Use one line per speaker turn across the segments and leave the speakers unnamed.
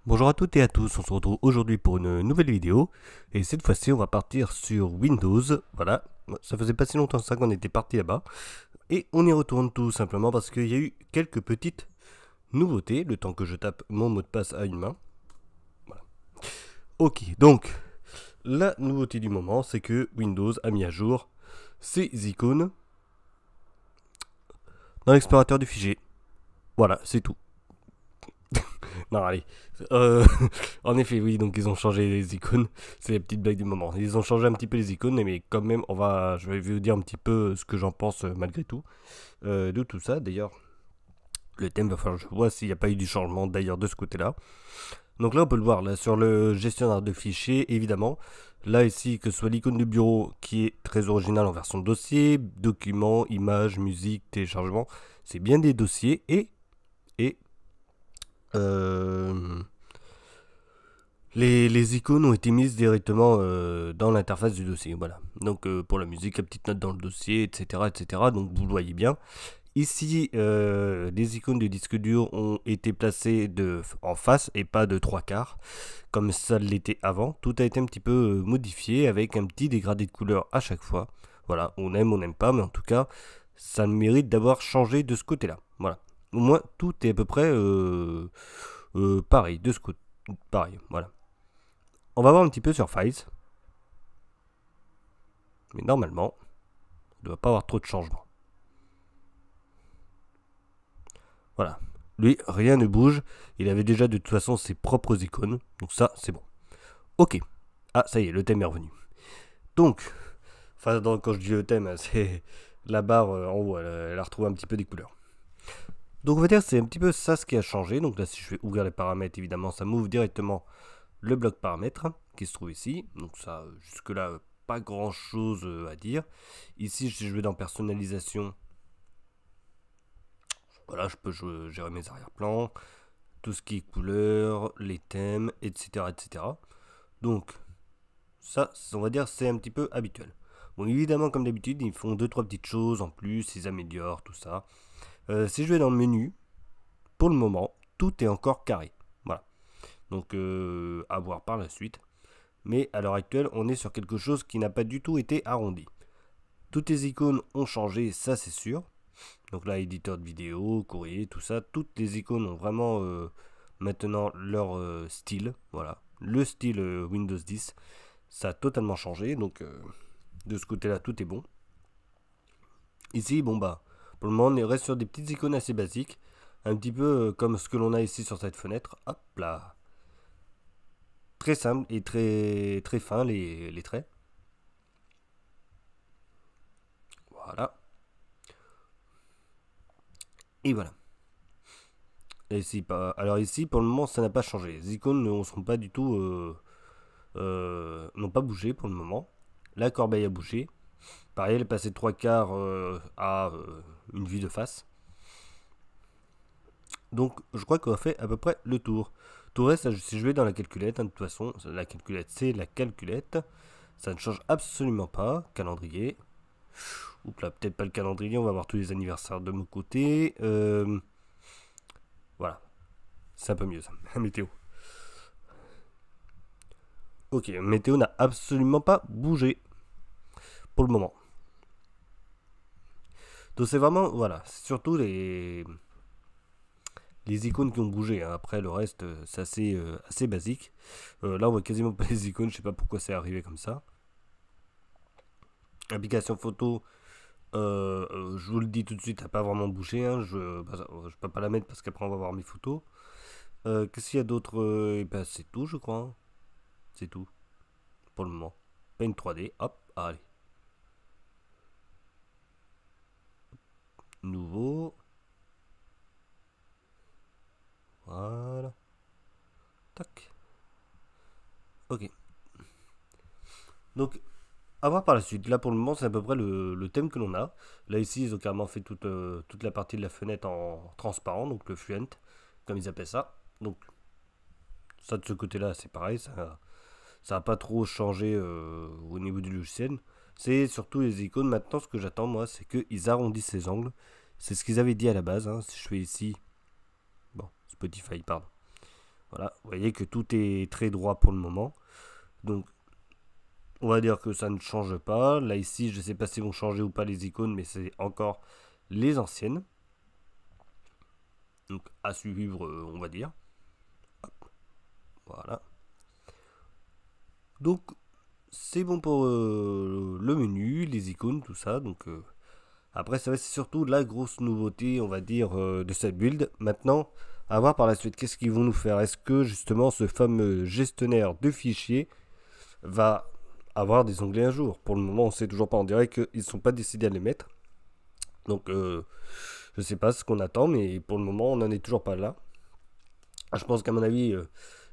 Bonjour à toutes et à tous, on se retrouve aujourd'hui pour une nouvelle vidéo et cette fois-ci on va partir sur Windows, voilà, ça faisait pas si longtemps que ça qu'on était parti là-bas et on y retourne tout simplement parce qu'il y a eu quelques petites nouveautés, le temps que je tape mon mot de passe à une main. Voilà. Ok, donc la nouveauté du moment c'est que Windows a mis à jour ses icônes dans l'explorateur du fichier. Voilà, c'est tout. Non, allez. Euh, en effet, oui, donc ils ont changé les icônes. C'est la petite blague du moment. Ils ont changé un petit peu les icônes, mais quand même, je vais vous dire un petit peu ce que j'en pense malgré tout de tout ça. D'ailleurs, le thème va falloir que je vois s'il n'y a pas eu du changement d'ailleurs de ce côté-là. Donc là, on peut le voir là sur le gestionnaire de fichiers, évidemment. Là ici, que ce soit l'icône du bureau qui est très originale en version dossier, documents, images, musique, téléchargement, c'est bien des dossiers et euh, les icônes ont été mises directement dans l'interface du dossier. Voilà. Donc pour la musique, la petite note dans le dossier, etc. etc. Donc vous le voyez bien. Ici, les icônes du disque dur ont été placées en face et pas de trois quarts, comme ça l'était avant. Tout a été un petit peu modifié avec un petit dégradé de couleur à chaque fois. Voilà, on n'aime pas, mais en tout cas, ça mérite d'avoir changé de ce côté-là. Voilà. Au moins, tout est à peu près pareil, de ce côté. Pareil, voilà. On va voir un petit peu sur Files. Mais normalement, il ne doit pas avoir trop de changements. Voilà. Lui, rien ne bouge. Il avait déjà de toute façon ses propres icônes. Donc ça, c'est bon. Ok. Ah, ça y est, le thème est revenu. Donc, enfin, quand je dis le thème, c'est la barre en haut. Elle a retrouvé un petit peu des couleurs. Donc on va dire que c'est un petit peu ça ce qui a changé. Donc là, si je vais ouvrir les paramètres, évidemment, ça m'ouvre directement le bloc paramètres qui se trouve ici. Donc ça, jusque-là, pas grand-chose à dire. Ici, si je vais dans personnalisation, voilà, je peux gérer mes arrière-plans, tout ce qui est couleurs, les thèmes, etc. etc. Donc, ça, on va dire, c'est un petit peu habituel. Bon, évidemment, comme d'habitude, ils font 2-3 petites choses en plus, ils améliorent tout ça. Si je vais dans le menu, pour le moment, tout est encore carré. Voilà. Donc, à voir par la suite. Mais à l'heure actuelle, on est sur quelque chose qui n'a pas du tout été arrondi. Toutes les icônes ont changé, ça c'est sûr. Donc là, éditeur de vidéo, courrier, tout ça, toutes les icônes ont vraiment maintenant leur style. Voilà, le style Windows 10, ça a totalement changé. Donc de ce côté-là, tout est bon. Ici, bon bah, pour le moment, on reste sur des petites icônes assez basiques, un petit peu comme ce que l'on a ici sur cette fenêtre. Hop là, très simple et très très fin les traits. Voilà. Et voilà. Et ici, alors ici, pour le moment, ça n'a pas changé. Les icônes ne sont pas du tout, n'ont pas bougé pour le moment. La corbeille a bougé. Pareil, elle est passée de 3 quarts à une vue de face. Donc, je crois qu'on a fait à peu près le tour. Tout reste, si je vais dans la calculette, hein, de toute façon, la calculette, c'est la calculette. Ça ne change absolument pas. Calendrier. Oups là, peut-être pas le calendrier, on va voir tous les anniversaires de mon côté. Voilà, c'est un peu mieux ça. Météo. Ok, météo n'a absolument pas bougé pour le moment. Donc c'est vraiment, voilà, c'est surtout les icônes qui ont bougé, hein. Après le reste, c'est assez basique. Là on voit quasiment pas les icônes, je sais pas pourquoi c'est arrivé comme ça. Application photo, je vous le dis tout de suite, elle n'a pas vraiment bougé, hein. Je peux pas la mettre parce qu'après on va voir mes photos. Qu'est-ce qu'il y a d'autre Eh ben, c'est tout je crois, hein. C'est tout pour le moment. Pas une 3D, hop, allez. Nouveau. Voilà. Tac. Ok. Donc, à voir par la suite. Là, pour le moment, c'est à peu près le thème que l'on a. Là, ici, ils ont carrément fait toute la partie de la fenêtre en transparent, donc le fluent, comme ils appellent ça. Donc, ça, de ce côté-là, c'est pareil. Ça n'a pas trop changé au niveau du logiciel. C'est surtout les icônes. Maintenant, ce que j'attends, moi, c'est qu'ils arrondissent les angles. C'est ce qu'ils avaient dit à la base, hein. Si je fais ici... Bon, Spotify, pardon. Voilà, vous voyez que tout est très droit pour le moment. Donc, on va dire que ça ne change pas. Là, ici, je ne sais pas si vont changer ou pas les icônes, mais c'est encore les anciennes. Donc, à suivre, on va dire. Voilà. Donc, c'est bon pour le menu, les icônes, tout ça. Donc, après, ça va, c'est surtout la grosse nouveauté, on va dire, de cette build. Maintenant, à voir par la suite, qu'est-ce qu'ils vont nous faire? Est-ce que, justement, ce fameux gestionnaire de fichiers va avoir des onglets un jour? Pour le moment, on ne sait toujours pas. On dirait qu'ils ne sont pas décidés à les mettre. Donc, je ne sais pas ce qu'on attend, mais pour le moment, on n'en est toujours pas là. Je pense qu'à mon avis,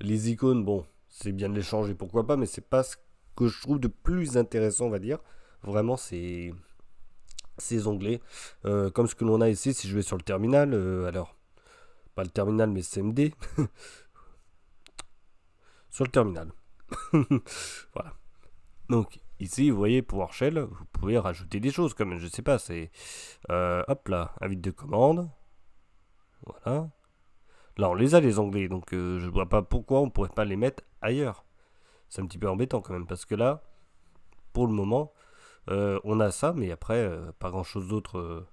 les icônes, bon, c'est bien de les changer, pourquoi pas, mais c'est pas ce que je trouve de plus intéressant, on va dire. Vraiment, c'est ces onglets. Comme ce que l'on a ici, si je vais sur le terminal, alors, pas le terminal, mais CMD, sur le terminal. Voilà. Donc, ici, vous voyez, PowerShell, vous pouvez rajouter des choses, comme, je sais pas, c'est, hop là, invite de commande. Voilà. Là, on les a, les onglets, donc je vois pas pourquoi on pourrait pas les mettre ailleurs. C'est un petit peu embêtant quand même, parce que là, pour le moment, on a ça, mais après, pas grand chose d'autre,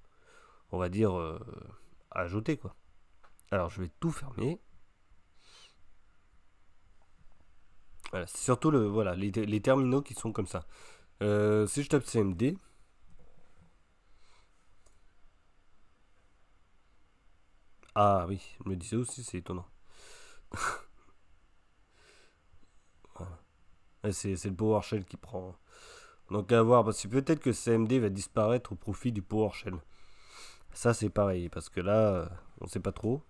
on va dire, à ajouter, quoi. Alors, je vais tout fermer. Voilà, c'est surtout voilà, les terminaux qui sont comme ça. Si je tape CMD, ah oui, je me disais aussi, c'est étonnant. Voilà. C'est le PowerShell qui prend. Donc à voir, parce que peut-être que CMD va disparaître au profit du PowerShell. Ça c'est pareil, parce que là, on sait pas trop.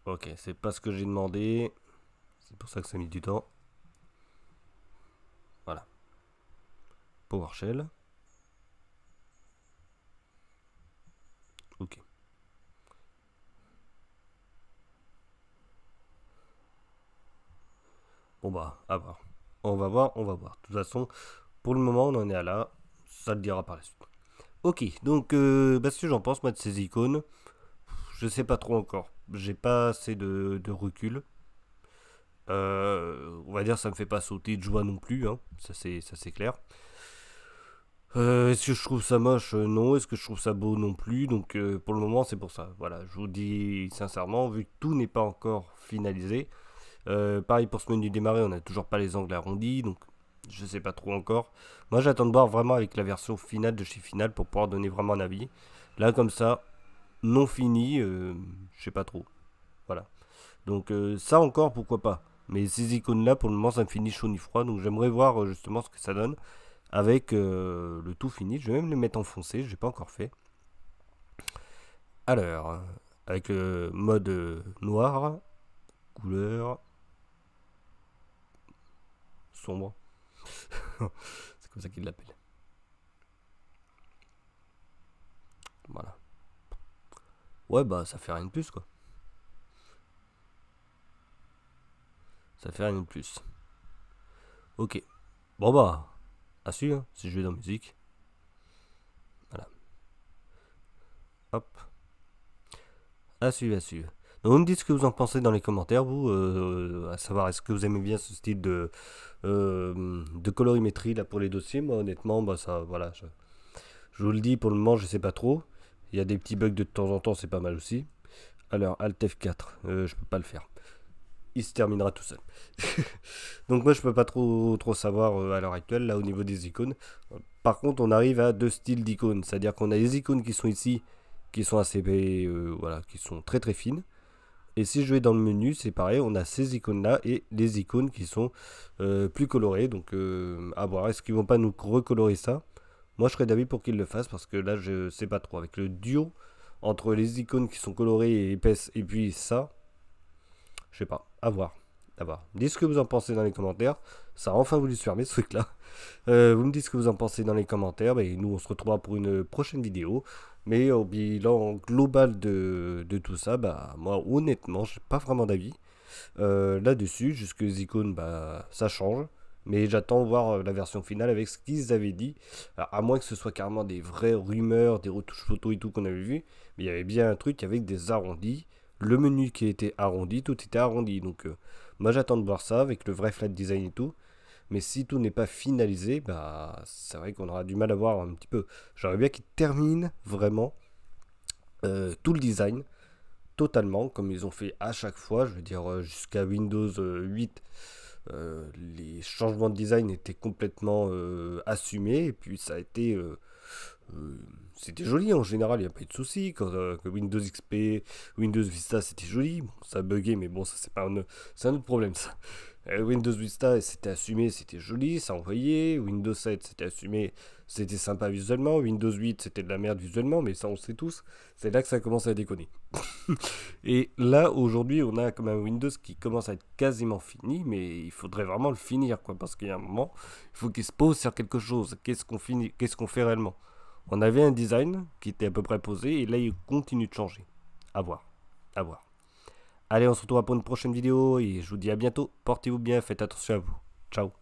Ok, c'est pas ce que j'ai demandé. C'est pour ça que ça a mis du temps. Voilà. PowerShell. Ok. Bon bah, à voir. On va voir, on va voir. De toute façon, pour le moment, on en est à là. Ça le dira par la suite. Ok, donc, bah, ce que j'en pense, moi, de ces icônes, je sais pas trop encore. J'ai pas assez de recul. On va dire, ça me fait pas sauter de joie non plus, hein. Ça c'est clair. Est-ce que je trouve ça moche? Non. Est-ce que je trouve ça beau? Non plus. Donc pour le moment, c'est pour ça. Voilà, je vous dis sincèrement, vu que tout n'est pas encore finalisé. Pareil pour ce menu démarrer, on n'a toujours pas les angles arrondis, donc je sais pas trop encore. Moi, j'attends de voir vraiment avec la version finale de chez Final pour pouvoir donner vraiment un avis. Là, comme ça, non fini, je sais pas trop. Voilà. Donc ça encore, pourquoi pas. Mais ces icônes-là, pour le moment, ça me finit chaud ni froid, donc j'aimerais voir justement ce que ça donne avec le tout fini. Je vais même les mettre en foncé, je n'ai pas encore fait. Alors, avec le mode noir, couleur sombre. C'est comme ça qu'il l'appelle. Voilà. Ouais, bah ça fait rien de plus quoi. Ça fait rien de plus. Ok. Bon bah, à suivre, hein, si je vais dans musique. Voilà. Hop. À suivre, à suivre. Donc vous me dites ce que vous en pensez dans les commentaires, vous, à savoir est-ce que vous aimez bien ce style de colorimétrie là pour les dossiers. Moi honnêtement, bah ça, voilà, je vous le dis pour le moment, je sais pas trop. Il y a des petits bugs de temps en temps, c'est pas mal aussi. Alors Alt F4, je peux pas le faire. Il se terminera tout seul. Donc moi je peux pas trop savoir à l'heure actuelle là au niveau des icônes. Par contre on arrive à deux styles d'icônes, c'est-à-dire qu'on a les icônes qui sont ici, qui sont assez voilà, qui sont très très fines. Et si je vais dans le menu, c'est pareil, on a ces icônes là et les icônes qui sont plus colorées. Donc à voir, est-ce qu'ils vont pas nous recolorer ça? Moi je serais d'avis pour qu'ils le fassent parce que là je sais pas trop. Avec le duo entre les icônes qui sont colorées et épaisses et puis ça, je sais pas, à voir. À voir. Dites ce que vous en pensez dans les commentaires. Ça a enfin voulu se fermer ce truc là. Vous me dites ce que vous en pensez dans les commentaires. Et nous on se retrouvera pour une prochaine vidéo. Mais au bilan global de tout ça, bah moi honnêtement j'ai pas vraiment d'avis là-dessus. Jusque les icônes, bah ça change. Mais j'attends voir la version finale avec ce qu'ils avaient dit. Alors, à moins que ce soit carrément des vraies rumeurs, des retouches photos et tout qu'on avait vu. Mais il y avait bien un truc avec des arrondis. Le menu qui était arrondi, tout était arrondi. Donc moi j'attends de voir ça avec le vrai flat design et tout. Mais si tout n'est pas finalisé, bah c'est vrai qu'on aura du mal à voir un petit peu. J'aimerais bien qu'ils terminent vraiment tout le design totalement, comme ils ont fait à chaque fois. Je veux dire, jusqu'à Windows 8, les changements de design étaient complètement assumés. Et puis ça a été. Euh, C'était joli en général, il n'y a pas eu de soucis. Quand Windows XP, Windows Vista, c'était joli. Bon, ça buguait, mais bon, ça c'est un autre problème ça. Windows Vista, c'était assumé, c'était joli, ça envoyait. Windows 7, c'était assumé, c'était sympa visuellement. Windows 8, c'était de la merde visuellement, mais ça on sait tous. C'est là que ça commence à déconner. Et là, aujourd'hui, on a comme un Windows qui commence à être quasiment fini, mais il faudrait vraiment le finir, quoi, parce qu'il y a un moment, il faut qu'il se pose sur quelque chose. Qu'est-ce qu'on fait réellement? On avait un design qui était à peu près posé, et là, il continue de changer. À voir, à voir. Allez, on se retrouve pour une prochaine vidéo, et je vous dis à bientôt. Portez-vous bien, faites attention à vous. Ciao.